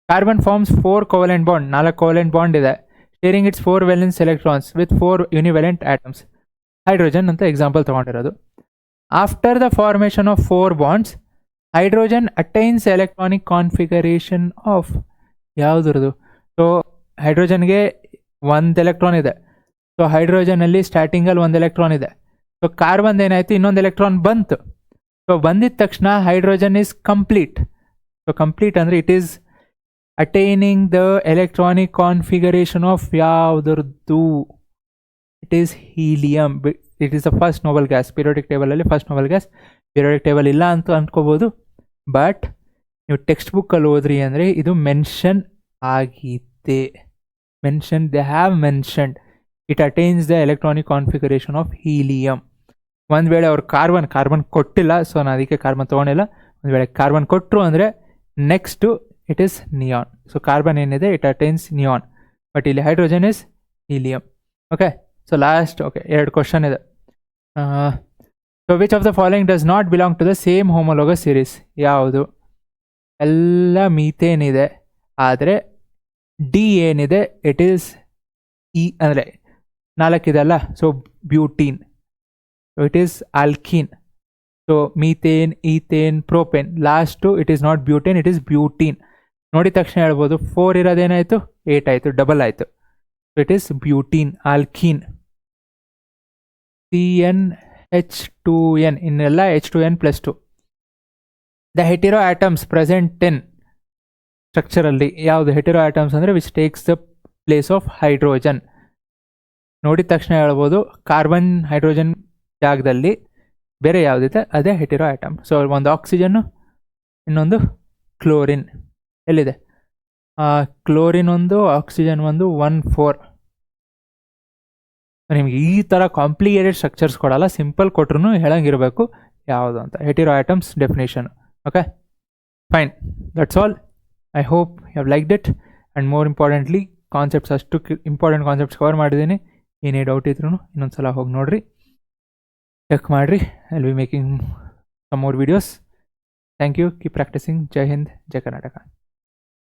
Carbon forms 4 covalent bond, 4 covalent bond ಇದೆ, sharing its 4 valence electrons with 4 univalent atoms. Hydrogen ಅಂತ ಎಕ್ಸಾಂಪಲ್ ತೊಗೊಂಡಿರೋದು. After the formation of 4 bonds, hydrogen attains electronic configuration of ಯಾವುದ್ರದ್ದು? ಸೊ ಹೈಡ್ರೋಜನ್ಗೆ 1 ಎಲೆಕ್ಟ್ರಾನ್ ಇದೆ. ಸೊ ಹೈಡ್ರೋಜನಲ್ಲಿ ಸ್ಟಾರ್ಟಿಂಗಲ್ಲಿ 1 ಎಲೆಕ್ಟ್ರಾನ್ ಇದೆ. ಸೊ ಕಾರ್ಬನ್ ಏನಾಯಿತು, ಇನ್ನೊಂದು ಎಲೆಕ್ಟ್ರಾನ್ ಬಂತು. ಸೊ ಬಂದಿದ ತಕ್ಷಣ hydrogen is complete. So complete ಅಂದರೆ it is attaining the electronic configuration of ಯಾವುದ್ರದ್ದು? It is helium. It is the first noble gas. Periodic ಟೇಬಲಲ್ಲಿ first noble gas. Periodic table ಇಲ್ಲ ಅಂತ ಅಂದ್ಕೋಬೋದು, ಬಟ್ ನೀವು ಟೆಕ್ಸ್ಟ್ ಬುಕ್ಕಲ್ಲಿ ಓದ್ರಿ ಅಂದರೆ ಇದು ಮೆನ್ಷನ್ ಆಗಿದೆ. They have mentioned it attains the electronic configuration of helium. ಒಂದು ವೇಳೆ ಅವ್ರು ಕಾರ್ಬನ್ ಕೊಟ್ಟಿಲ್ಲ, ಸೊ ನಾನು ಅದಕ್ಕೆ ಕಾರ್ಬನ್ ತೊಗೊಂಡಿಲ್ಲ. ಒಂದು ವೇಳೆ ಕಾರ್ಬನ್ ಕೊಟ್ಟರು ಅಂದರೆ next it is neon. So carbon ಏನಿದೆ ಇಟ್ ಅಟೈನ್ಸ್ ನಿಯಾನ್, ಬಟ್ ಇಲ್ಲಿ hydrogen is helium. Okay, so last. Okay, 2 question ಇದೆ. So which of the following does not belong to the same homologous series? ಯಾವುದು? ಎಲ್ಲ ಮೀಥೇನ್ ಇದೆ, ಆದರೆ ಡಿ ಏನಿದೆ ಇಟ್ ಈಸ್ ಅಂದರೆ 4 ಇದೆಲ್ಲ, so butene. So it is alkene. So methane, ethane, propane. Last it is not butane, it is butene. ನೋಡಿದ ತಕ್ಷಣ ಹೇಳ್ಬೋದು 4 ಇರೋದೇನಾಯಿತು, 8 ಆಯಿತು, ಡಬಲ್ ಆಯಿತು. So it is butene, alkene. CnH2n, ಇನ್ನೆಲ್ಲ H2n+2. The hetero atoms present in ಸ್ಟ್ರಕ್ಚರಲ್ಲಿ ಯಾವುದು? ಹೆಟಿರೋ ಆಟಮ್ಸ್ ಅಂದರೆ which takes the place of hydrogen. ನೋಡಿದ ತಕ್ಷಣ ಹೇಳ್ಬೋದು ಕಾರ್ಬನ್ ಹೈಡ್ರೋಜನ್ ಜಾಗದಲ್ಲಿ ಬೇರೆ ಯಾವುದಿದೆ ಅದೇ ಹೆಟಿರೋ ಆಟಮ್. ಸೊ ಒಂದು ಆಕ್ಸಿಜನ್ನು, ಇನ್ನೊಂದು ಕ್ಲೋರಿನ್. ಎಲ್ಲಿದೆ ಕ್ಲೋರಿನ್ ಒಂದು, ಆಕ್ಸಿಜನ್ ಒಂದು, 1 4. ನಿಮಗೆ ಈ ಥರ ಕಾಂಪ್ಲಿಕೇಟೆಡ್ ಸ್ಟ್ರಕ್ಚರ್ಸ್ ಕೊಡಲ್ಲ, ಸಿಂಪಲ್ ಕೊಟ್ರು ಹೇಳಂಗಿರಬೇಕು ಯಾವುದು ಅಂತ. Hetero atoms definition. Okay fine, that's all. I hope you have liked it. And more importantly concepts ಅಷ್ಟು ಇಂಪಾರ್ಟೆಂಟ್ ಕಾನ್ಸೆಪ್ಟ್ಸ್ ಕವರ್ ಮಾಡಿದ್ದೀನಿ. ಏನೇ ಡೌಟ್ ಇದ್ರೂ ಇನ್ನೊಂದ್ಸಲ ಹೋಗಿ ನೋಡಿರಿ, ಚೆಕ್ ಮಾಡಿರಿ. I will be making some more videos. Thank you. Keep practising. ಜೈ ಹಿಂದ್, ಜೈ ಕರ್ನಾಟಕ.